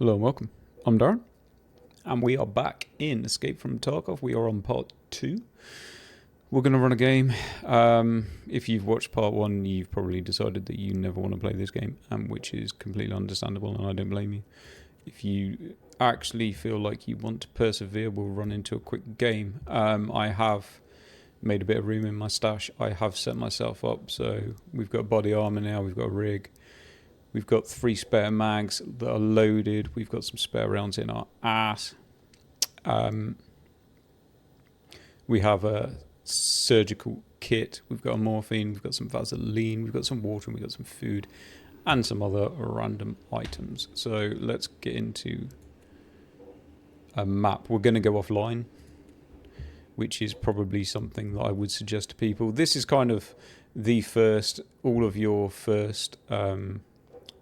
Hello and welcome. I'm Darren, and we are back in Escape from Tarkov. We are on part 2. We're going to run a game. If you've watched part 1, you've probably decided that you never want to play this game, which is completely understandable, and I don't blame you. If you actually feel like you want to persevere, we'll run into a quick game. I have made a bit of room in my stash. I have set myself up, so we've got body armor now, we've got a rig. We've got 3 spare mags that are loaded. We've got some spare rounds in our ass. We have a surgical kit. We've got a morphine. We've got some Vaseline. We've got some water. And we've got some food. And some other random items. So let's get into a map. We're going to go offline, which is probably something that I would suggest to people. This is kind of the first, all of your first...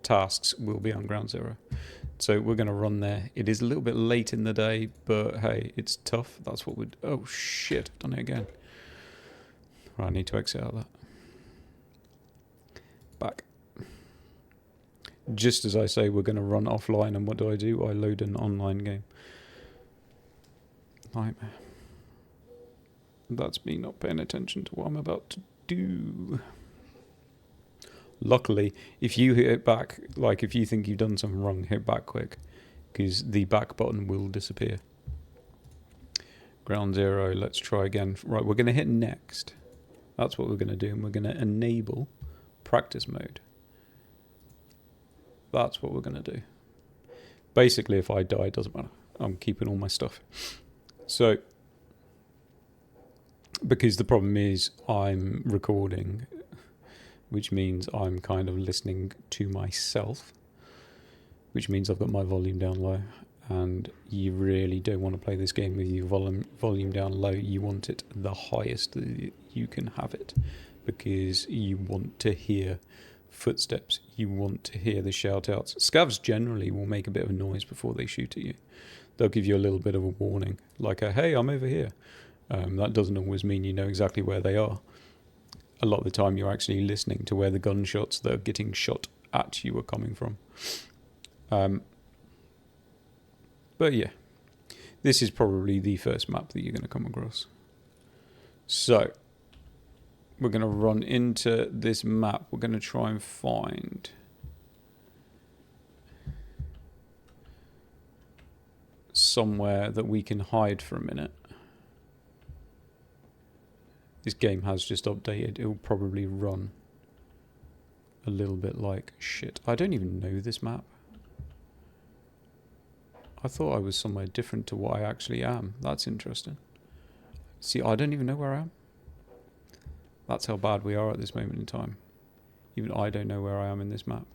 tasks will be on ground zero, so we're going to run there. It is a little bit late in the day, but hey, it's tough. That's what we'd... oh shit, I've done it again. Right, I need to exit out of that. Back. Just as I say we're going to run offline, and what do? I load an online game. Nightmare. That's me not paying attention to what I'm about to do. Luckily, if you hit back, like if you think you've done something wrong, hit back quick, because the back button will disappear. Ground zero, let's try again. Right, we're going to hit next. That's what we're going to do, and we're going to enable practice mode. That's what we're going to do. Basically, if I die, it doesn't matter. I'm keeping all my stuff. So, because the problem is I'm recording, which means I'm kind of listening to myself, which means I've got my volume down low, and you really don't want to play this game with your volume down low. You want it the highest that you can have it, because you want to hear footsteps, you want to hear the shout outs. Scavs generally will make a bit of a noise before they shoot at you. They'll give you a little bit of a warning, like a, hey, I'm over here. That doesn't always mean you know exactly where they are. A lot of the time you're actually listening to where the gunshots that are getting shot at you are coming from. But yeah, this is probably the first map that you're going to come across. So, we're going to run into this map. We're going to try and find somewhere that we can hide for a minute. This game has just updated. It will probably run a little bit like shit. I don't even know this map. I thought I was somewhere different to what I actually am. That's interesting. See, I don't even know where I am. That's how bad we are at this moment in time. Even I don't know where I am in this map.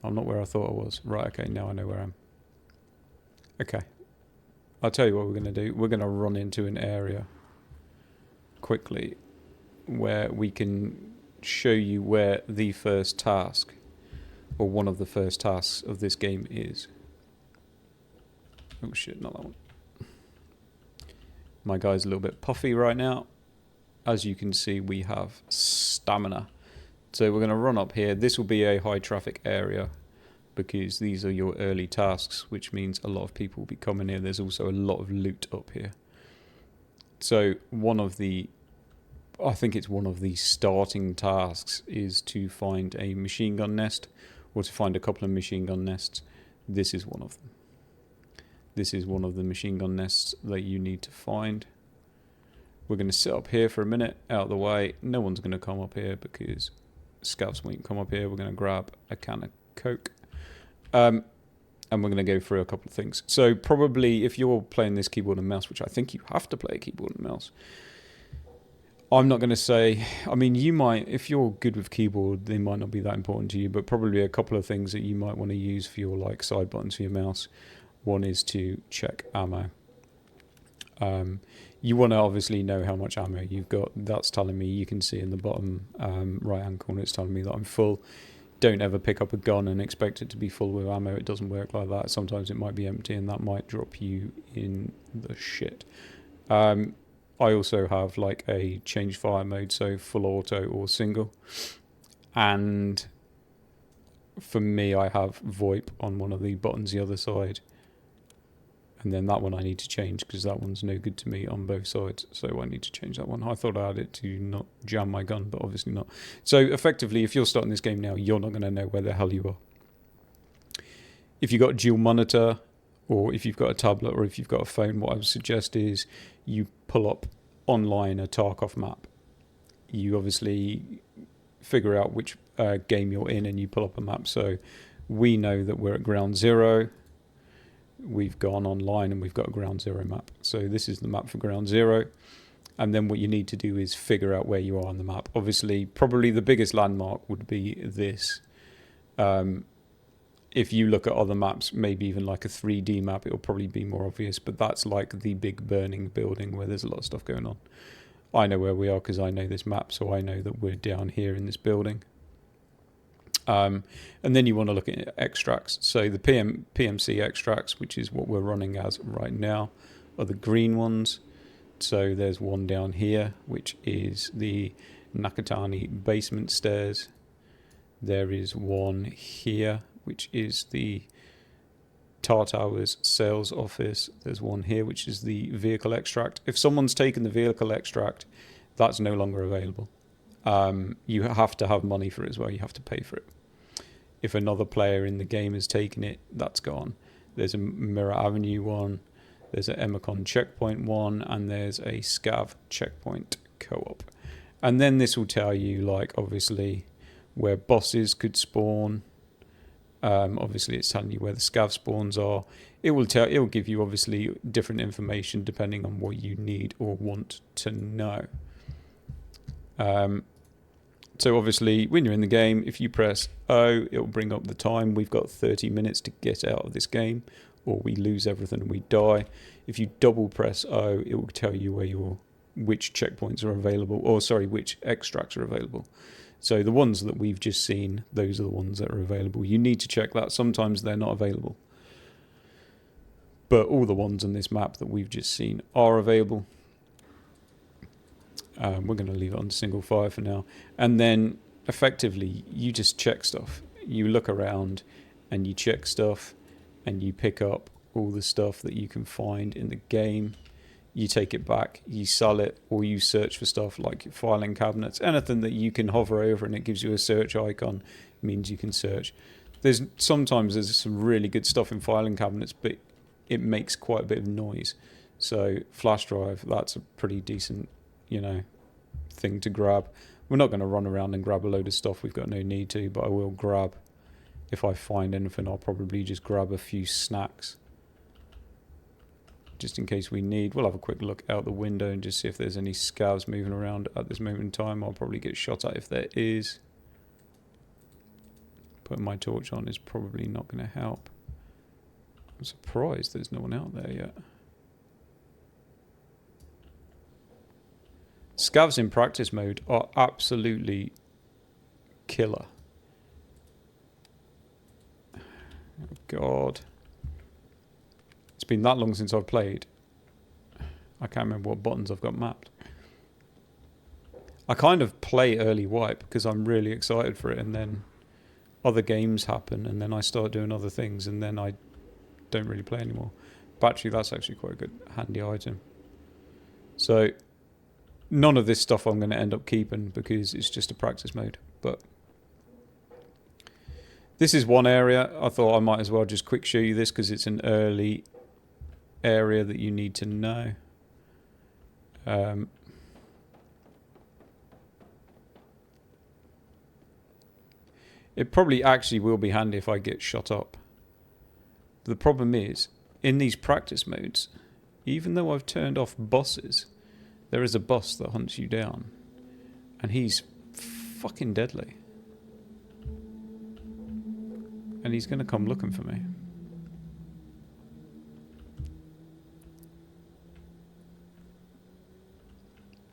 I'm not where I thought I was. Right, okay, now I know where I am. Okay. I'll tell you what we're going to do. We're going to run into an area quickly where we can show you where the first task, or one of the first tasks of this game is. Oh shit, not that one. My guy's a little bit puffy right now. As you can see, we have stamina. So we're going to run up here. This will be a high traffic area, because these are your early tasks, which means a lot of people will be coming here. There's also a lot of loot up here. So I think it's one of the starting tasks is to find a machine gun nest, or to find a couple of machine gun nests. This is one of them. This is one of the machine gun nests that you need to find. We're going to sit up here for a minute, out of the way. No one's going to come up here because scavs won't come up here. We're going to grab a can of Coke. And we're going to go through a couple of things. So probably if you're playing this keyboard and mouse, which I think you have to play a keyboard and mouse, I'm not going to say, I mean, you might, if you're good with keyboard, they might not be that important to you, but probably a couple of things that you might want to use for your like side buttons for your mouse. One is to check ammo. You want to obviously know how much ammo you've got. That's telling me, you can see in the bottom right hand corner, it's telling me that I'm full. Don't ever pick up a gun and expect it to be full with ammo. It doesn't work like that. Sometimes it might be empty, and that might drop you in the shit. I also have like a change fire mode, so full auto or single. And for me, I have VoIP on one of the buttons the other side. And then that one I need to change because that one's no good to me on both sides. So I need to change that one. I thought I had it to not jam my gun, but obviously not. So effectively, if you're starting this game now, you're not going to know where the hell you are. If you've got a dual monitor, or if you've got a tablet, or if you've got a phone, what I would suggest is you pull up online a Tarkov map. You obviously figure out which game you're in and you pull up a map. So we know that we're at ground zero. We've gone online and we've got a ground zero map. So this is the map for ground zero. And then what you need to do is figure out where you are on the map. Obviously, probably the biggest landmark would be this. If you look at other maps, maybe even like a 3D map, it'll probably be more obvious. But that's like the big burning building where there's a lot of stuff going on. I know where we are because I know this map. So I know that we're down here in this building. And then you want to look at extracts. So the PMC extracts, which is what we're running as right now, are the green ones. So there's one down here, which is the Nakatani basement stairs. There is one here, which is the Tar Towers sales office. There's one here, which is the vehicle extract. If someone's taken the vehicle extract, that's no longer available. You have to have money for it as well. You have to pay for it. If another player in the game has taken it, that's gone. There's a Mirror Avenue one, there's an Emacon checkpoint one, and there's a Scav checkpoint co-op. And then this will tell you, like, obviously, where bosses could spawn. Obviously, it's telling you where the Scav spawns are. It will give you, obviously, different information depending on what you need or want to know. So obviously, when you're in the game, if you press O, it will bring up the time. We've got 30 minutes to get out of this game, or we lose everything and we die. If you double press O, it will tell you which checkpoints are available, or sorry, which extracts are available. So the ones that we've just seen, those are the ones that are available. You need to check that. Sometimes they're not available. But all the ones on this map that we've just seen are available. We're going to leave it on single fire for now. And then, effectively, you just check stuff. You look around and you check stuff and you pick up all the stuff that you can find in the game. You take it back, you sell it, or you search for stuff like filing cabinets. Anything that you can hover over and it gives you a search icon means you can search. Sometimes there's some really good stuff in filing cabinets, but it makes quite a bit of noise. So flash drive, that's a pretty decent thing to grab. We're not going to run around and grab a load of stuff. We've got no need to, but I will grab, if I find anything, I'll probably just grab a few snacks just in case we need. We'll have a quick look out the window and just see if there's any scavs moving around at this moment in time. I'll probably get shot at if there is. Putting my torch on is probably not going to help. I'm surprised there's no one out there yet. Scavs in practice mode are absolutely killer. Oh God. It's been that long since I've played. I can't remember what buttons I've got mapped. I kind of play early wipe because I'm really excited for it, and then other games happen and then I start doing other things and then I don't really play anymore. Battery, that's actually quite a good handy item. So none of this stuff I'm going to end up keeping because it's just a practice mode. But this is one area. I thought I might as well just quick show you this because it's an early area that you need to know. It probably actually will be handy if I get shot up. The problem is, in these practice modes, even though I've turned off bosses, there is a boss that hunts you down. And he's fucking deadly. And he's going to come looking for me.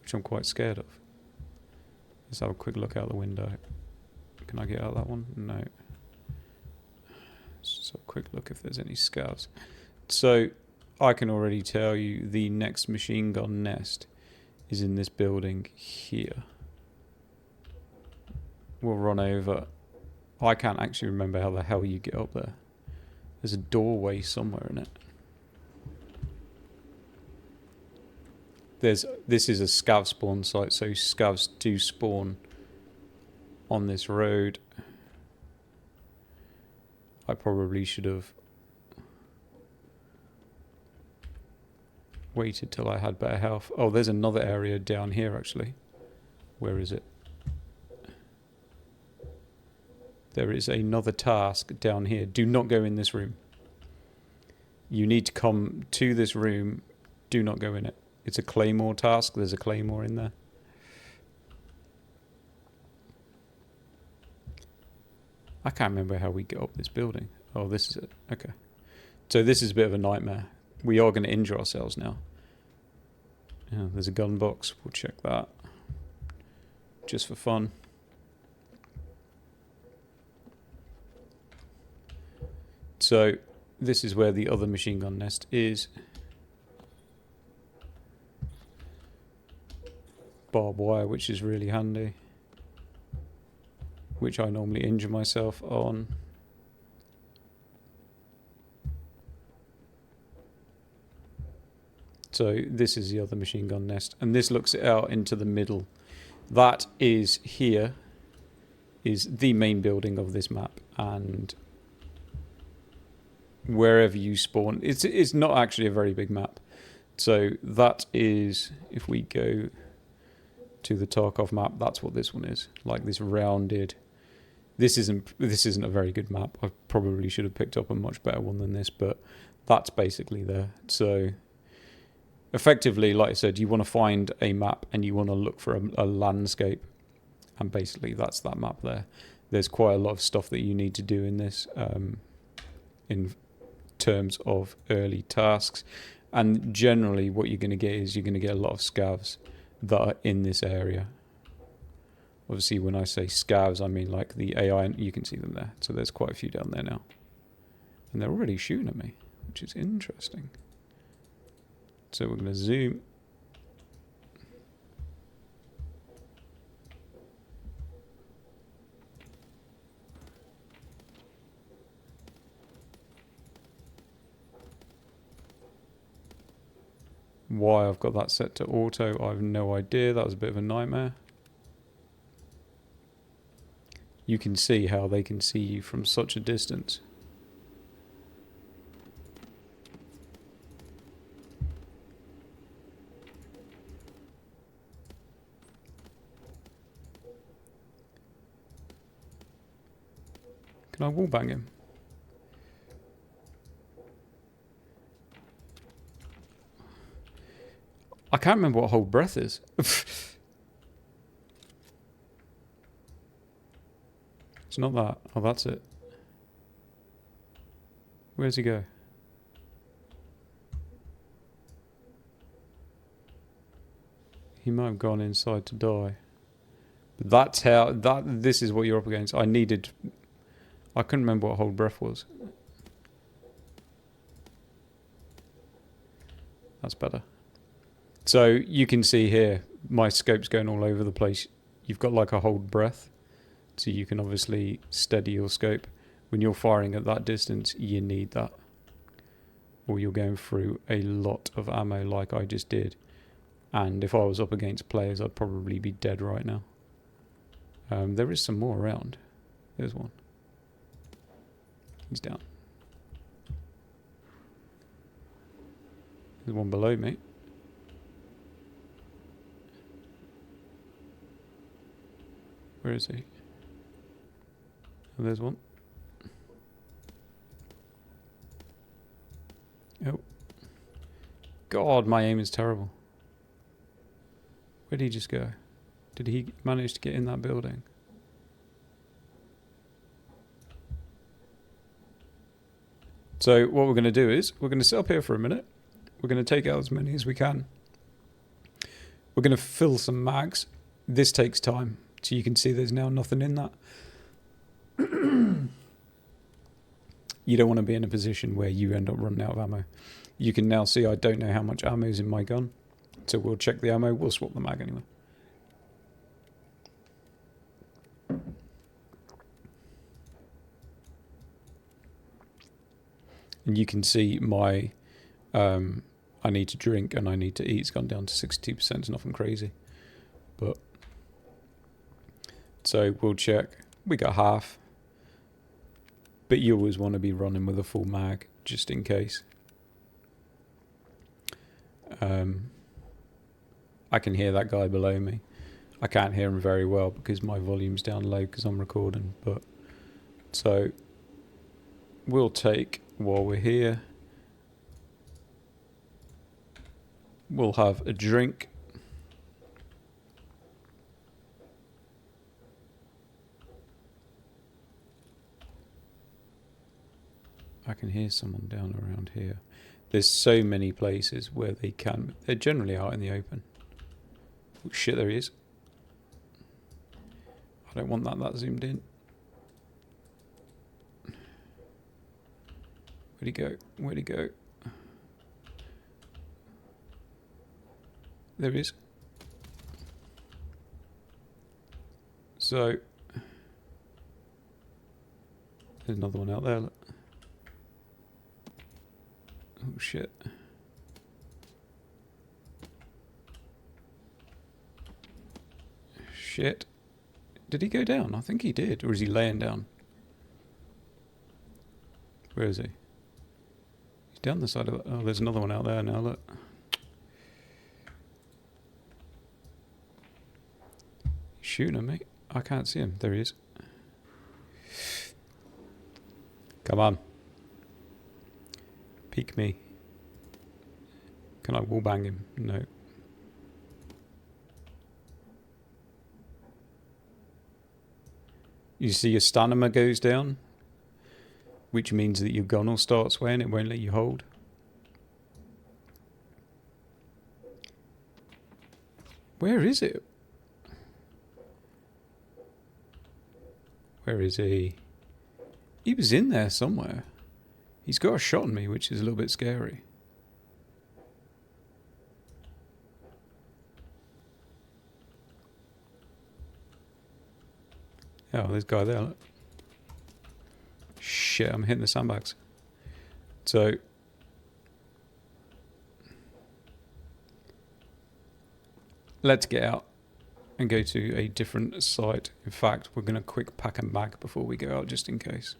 Which I'm quite scared of. Let's have a quick look out the window. Can I get out that one? No. Just have a quick look if there's any scouts. So, I can already tell you the next machine gun nest is in this building here. We'll run over I can't actually remember how the hell you get up there. There's a doorway somewhere in it. This is a scav spawn site, so scavs do spawn on this road. I probably should have waited till I had better health. Oh, there's another area down here actually. Where is it? There is another task down here. Do not go in this room. You need to come to this room. Do not go in it. It's a claymore task. There's a claymore in there. I can't remember how we get up this building. Oh, this is it. Okay. So this is a bit of a nightmare. We are going to injure ourselves now. Yeah, there's a gun box. We'll check that. Just for fun. So this is where the other machine gun nest is. Barbed wire, which is really handy. Which I normally injure myself on. So this is the other machine gun nest. And this looks out into the middle. That is here. Is the main building of this map. And wherever you spawn, it's not actually a very big map. So that is, if we go to the Tarkov map, that's what this one is. Like this rounded. This isn't a very good map. I probably should have picked up a much better one than this, but that's basically there. So effectively, like I said, you want to find a map and you want to look for a landscape, and basically that's that map there. There's quite a lot of stuff that you need to do in this, in terms of early tasks, and generally what you're going to get is you're going to get a lot of scavs that are in this area. Obviously when I say scavs, I mean like the AI, you can see them there. So there's quite a few down there now, and they're already shooting at me, which is interesting. So we're going to zoom. Why I've got that set to auto, I have no idea. That was a bit of a nightmare. You can see how they can see you from such a distance. Can I wallbang him? I can't remember what hold breath is. It's not that. Oh, that's it. Where's he go? He might have gone inside to die. But that's how... This is what you're up against. I couldn't remember what hold breath was. That's better. So you can see here, my scope's going all over the place. You've got like a hold breath. So you can obviously steady your scope. When you're firing at that distance, you need that. Or you're going through a lot of ammo like I just did. And if I was up against players, I'd probably be dead right now. There is some more around. There's one. He's down. There's one below me. Where is he? Oh, there's one. Oh. God, my aim is terrible. Where did he just go? Did he manage to get in that building? So what we're going to do is we're going to sit up here for a minute. We're going to take out as many as we can. We're going to fill some mags. This takes time. So you can see there's now nothing in that. You don't want to be in a position where you end up running out of ammo. You can now see I don't know how much ammo is in my gun. So we'll check the ammo. We'll swap the mag anyway. And you can see my I need to drink and I need to eat. It's gone down to 62%. It's nothing crazy. But so we'll check. We got half. But you always want to be running with a full mag just in case. I can hear that guy below me. I can't hear him very well because my volume's down low because I'm recording. But so we'll take, while we're here, we'll have a drink. I can hear someone down around here. There's so many places where they can. They're generally out in the open. Oh shit, there he is. I don't want that zoomed in. Where'd he go? Where'd he go? There he is. So there's another one out there. Look. Oh shit. Shit. Did he go down? I think he did. Or is he laying down? Where is he? He's down the side of the... Oh, there's another one out there now, look. He's shooting at me. I can't see him. There he is. Come on. Peek me. Can I wallbang him? No. You see your stamina goes down, which means that your gun will start swaying. It won't let you hold. Where is it? Where is he? He was in there somewhere. He's got a shot on me, which is a little bit scary. Oh, there's a guy there. Look. Shit, I'm hitting the sandbags. So let's get out and go to a different site. In fact, we're going to quick pack a mag before we go out, just in case.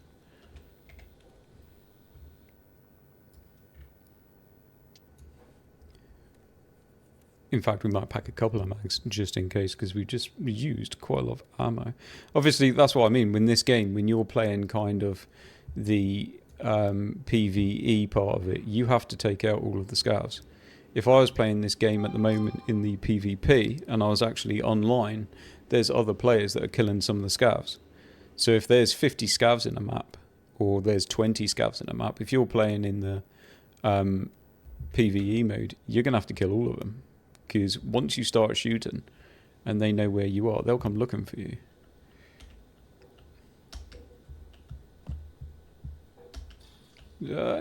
In fact, we might pack a couple of mags just in case, because we've just used quite a lot of ammo. Obviously, that's what I mean. When this game, when you're playing kind of the PvE part of it, you have to take out all of the scavs. If I was playing this game at the moment in the PvP and I was actually online, there's other players that are killing some of the scavs. So if there's 50 scavs in a map, or there's 20 scavs in a map, if you're playing in the PvE mode, you're going to have to kill all of them. Because once you start shooting and they know where you are, they'll come looking for you. Yeah.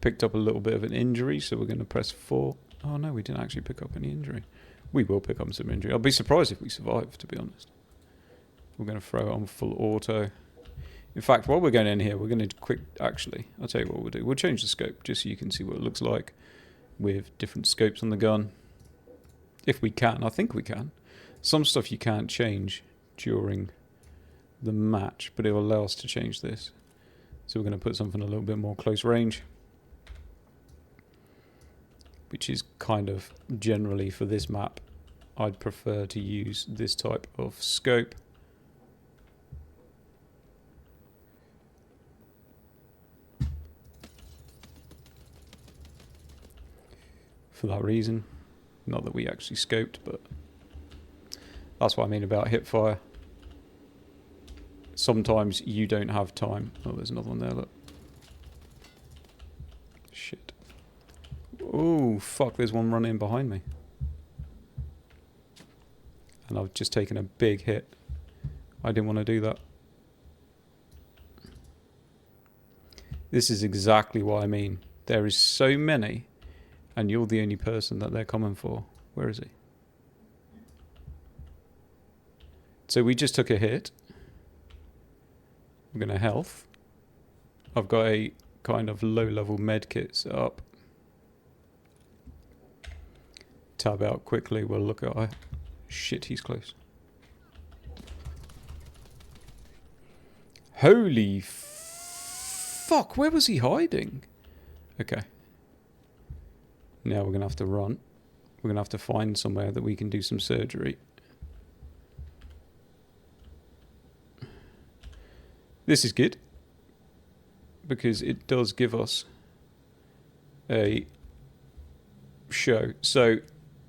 Picked up a little bit of an injury, so we're going to press 4. Oh no, we didn't actually pick up any injury. We will pick up some injury. I'll be surprised if we survive, to be honest. We're going to throw it on full auto. In fact, while we're going in here, we're going to quick... Actually, I'll tell you what we'll do. We'll change the scope, just so you can see what it looks like with different scopes on the gun. If we can. I think we can. Some stuff you can't change during the match, but it will allow us to change this. So we're going to put something a little bit more close range, which is kind of generally for this map, I'd prefer to use this type of scope. For that reason. Not that we actually scoped, but that's what I mean about hip fire. Sometimes you don't have time. Oh, there's another one there, look. Shit. Oh, fuck, there's one running behind me. And I've just taken a big hit. I didn't want to do that. This is exactly what I mean. There is so many, and you're the only person that they're coming for. Where is he? So we just took a hit. We're going to health. I've got a kind of low-level med kit set up. Tab out quickly. We'll look at... shit, he's close. Holy fuck, where was he hiding? Okay. Now we're going to have to run. We're going to have to find somewhere that we can do some surgery. This is good, because it does give us a show. So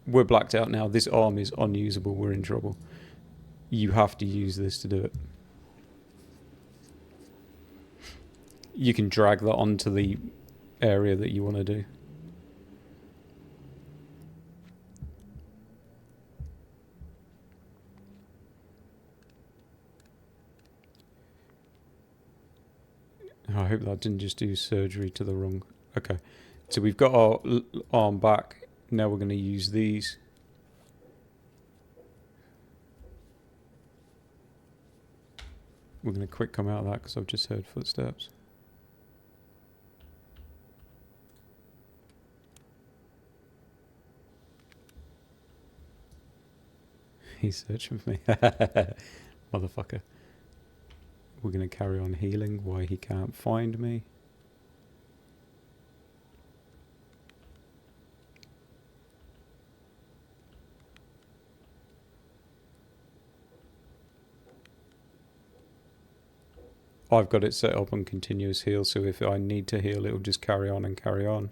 we're blacked out now. This arm is unusable. We're in trouble. You have to use this to do it. You can drag that onto the area that you want to do. I hope that didn't just do surgery to the wrong... Okay. So we've got our arm back. Now we're going to use these. We're going to quick come out of that because I've just heard footsteps. He's searching for me. Motherfucker. We're going to carry on healing while he can't find me. I've got it set up on continuous heal, so if I need to heal, it'll just carry on and carry on.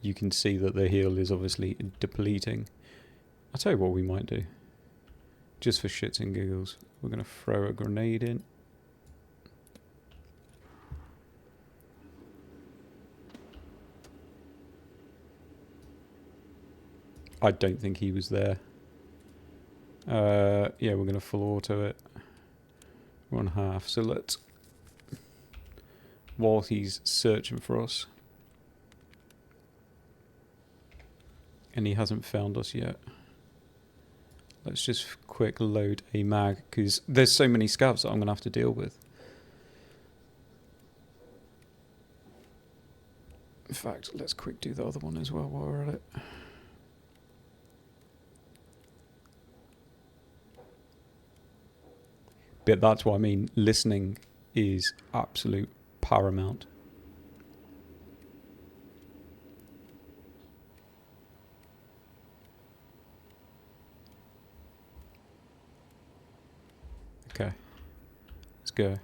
You can see that the heal is obviously depleting. I'll tell you what we might do. Just for shits and giggles. We're going to throw a grenade in. I don't think he was there. Yeah, we're going to full auto it. We're on half, so let's... While he's searching for us. And he hasn't found us yet. Let's just quick load a mag, because there's so many scavs that I'm going to have to deal with. In fact, let's quick do the other one as well while we're at it. But that's what I mean. Listening is absolute paramount. Okay. Let's go.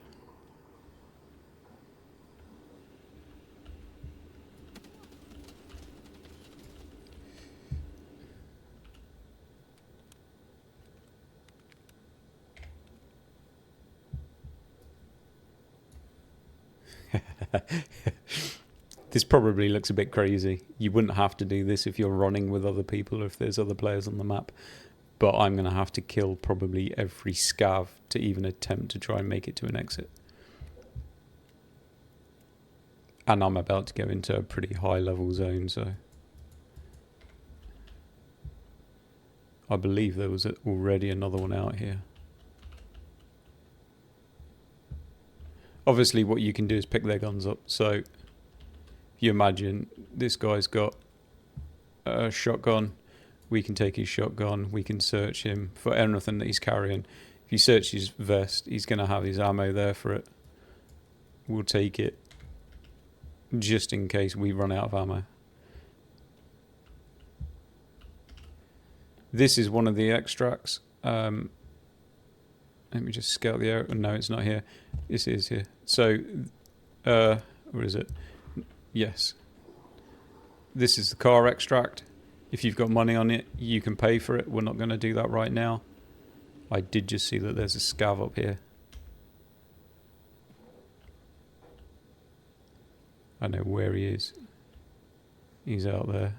This probably looks a bit crazy. You wouldn't have to do this if you're running with other people or if there's other players on the map. But I'm going to have to kill probably every scav to even attempt to try and make it to an exit. And I'm about to go into a pretty high level zone, so... I believe there was already another one out here. Obviously what you can do is pick their guns up, so... If you imagine this guy's got a shotgun, we can take his shotgun, we can search him for anything that he's carrying. If you search his vest, he's going to have his ammo there for it. We'll take it just in case we run out of ammo. This is one of the extracts. Let me just scout the area. No, it's not here. This is here. So, where is it? Yes. This is the car extract. If you've got money on it, you can pay for it. We're not going to do that right now. I did just see that there's a scav up here. I know where he is. He's out there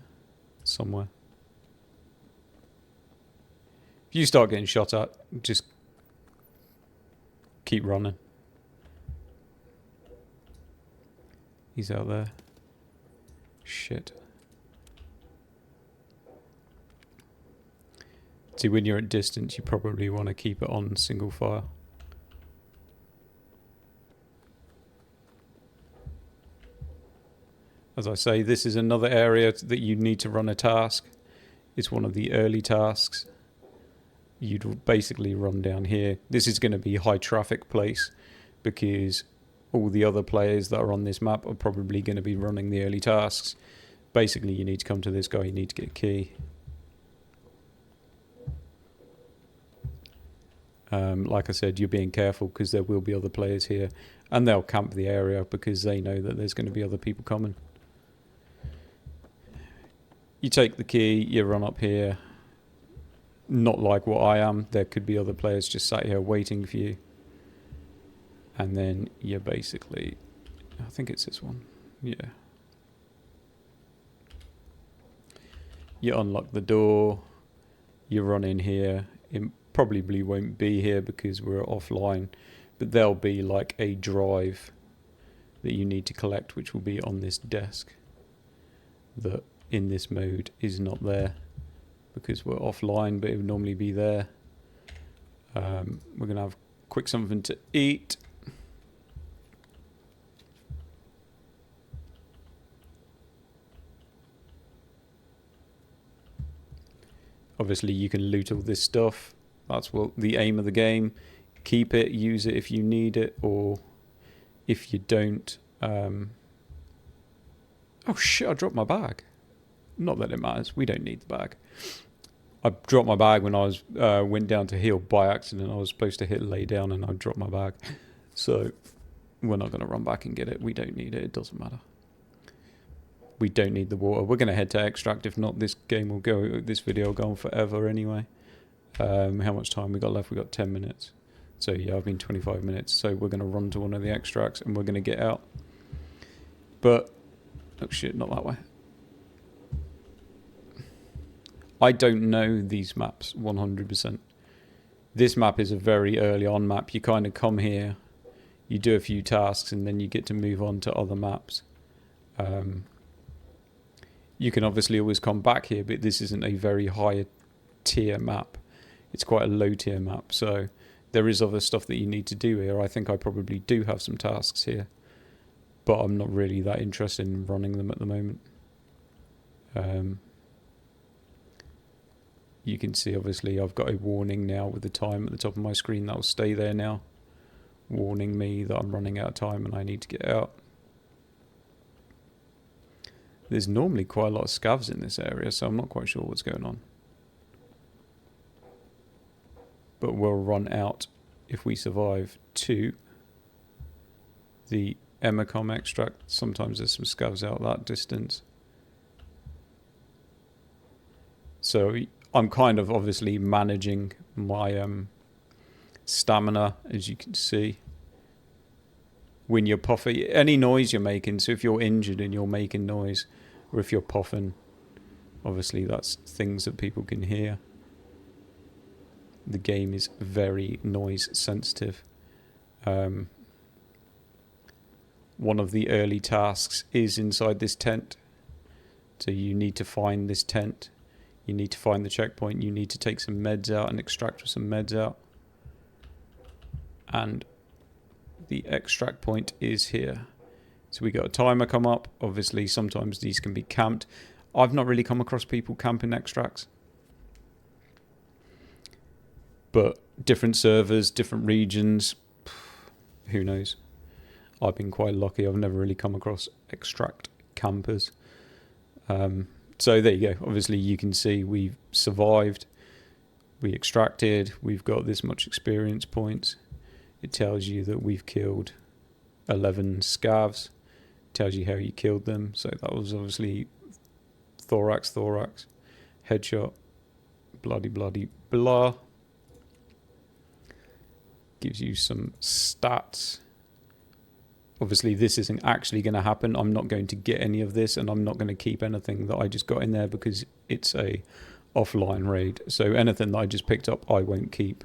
somewhere. If you start getting shot at, just keep running. He's out there. Shit. See, when you're at distance, you probably want to keep it on single fire. As I say, this is another area that you need to run a task. It's one of the early tasks. You'd basically run down here. This is going to be a high traffic place because all the other players that are on this map are probably going to be running the early tasks. Basically, you need to come to this guy, you need to get a key. Like I said, you're being careful because there will be other players here and they'll camp the area because they know that there's going to be other people coming. You take the key, you run up here. Not like what I am. There could be other players just sat here waiting for you. And then you basically... I think it's this one. Yeah. You unlock the door. You run in here. It probably won't be here because we're offline. But there'll be like a drive that you need to collect, which will be on this desk. That in this mode is not there because we're offline, but it would normally be there. We're going to have quick something to eat. Obviously, you can loot all this stuff. That's what the aim of the game. Keep it, use it if you need it, or if you don't. Oh shit, I dropped my bag. Not that it matters. We don't need the bag. I dropped my bag when I was went down to heal by accident. I was supposed to hit lay down and I dropped my bag. So we're not going to run back and get it. We don't need it. It doesn't matter. We don't need the water. We're going to head to extract. If not, this game will go. This video will go on forever anyway. How much time we got left? We got 10 minutes. So yeah, I've been 25 minutes. So we're going to run to one of the extracts and we're going to get out. But oh shit, not that way. I don't know these maps 100%. This map is a very early on map. You kind of come here, you do a few tasks, and then you get to move on to other maps. You can obviously always come back here, but this isn't a very high tier map. It's quite a low tier map, so there is other stuff that you need to do here. I think I probably do have some tasks here, but I'm not really that interested in running them at the moment. You can see obviously I've got a warning now with the time at the top of my screen. That will stay there now, warning me that I'm running out of time and I need to get out. There's normally quite a lot of scavs in this area, so I'm not quite sure what's going on. But we'll run out, if we survive, to the Emacom extract. Sometimes there's some scavs out that distance. So I'm kind of obviously managing my stamina, as you can see. When you're puffing, any noise you're making, so if you're injured and you're making noise, or if you're puffing, obviously that's things that people can hear. The game is very noise sensitive. One of the early tasks is inside this tent. So you need to find this tent. You need to find the checkpoint. You need to take some meds out and extract some meds out. And the extract point is here. So we got a timer come up. Obviously, sometimes these can be camped. I've not really come across people camping extracts. But different servers, different regions, who knows? I've been quite lucky. I've never really come across extract campers. So there you go. Obviously, you can see we've survived. We extracted. We've got this much experience points. It tells you that we've killed 11 scavs. It tells you how you killed them. So that was obviously thorax, headshot, bloody blah. Gives you some stats. Obviously, this isn't actually going to happen. I'm not going to get any of this, and I'm not going to keep anything that I just got in there because it's a offline raid. So anything that I just picked up, I won't keep.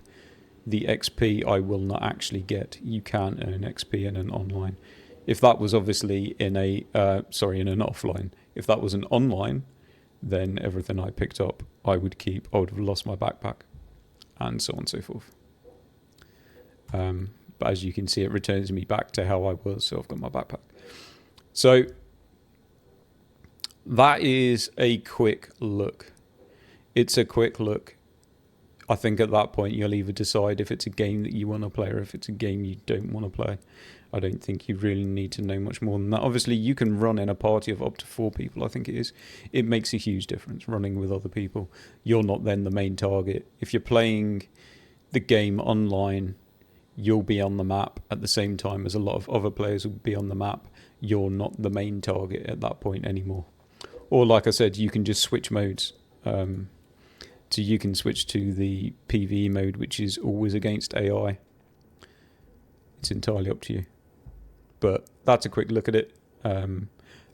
The XP I will not actually get. You can earn XP in an online. If that was obviously in a in an offline. If that was an online, then everything I picked up I would keep. I would have lost my backpack, and so on and so forth. But as you can see, it returns me back to how I was. So I've got my backpack. So that is a quick look. It's a quick look. I think at that point you'll either decide if it's a game that you want to play or if it's a game you don't want to play. I don't think you really need to know much more than that. Obviously, you can run in a party of up to 4 people, I think it is. It makes a huge difference running with other people. You're not then the main target. If you're playing the game online, you'll be on the map at the same time as a lot of other players will be on the map. You're not the main target at that point anymore. Or like I said, you can just switch modes. So you can switch to the PvE mode, which is always against AI. It's entirely up to you. But that's a quick look at it.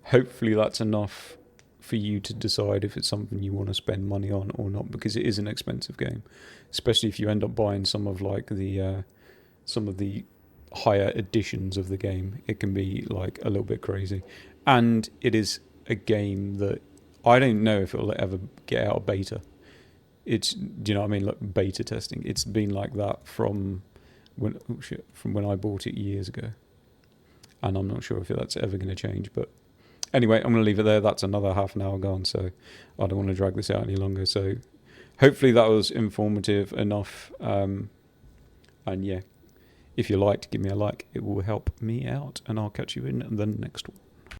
Hopefully that's enough for you to decide if it's something you want to spend money on or not, because it is an expensive game, especially if you end up buying some of the higher editions of the game. It can be like a little bit crazy, and it is a game that I don't know if it'll ever get out of beta. Do you know what I mean? Like beta testing. It's been like that from when I bought it years ago, and I'm not sure if that's ever going to change. But anyway, I'm going to leave it there. That's another half an hour gone, so I don't want to drag this out any longer. So hopefully that was informative enough. And yeah, if you liked, give me a like. It will help me out, and I'll catch you in the next one.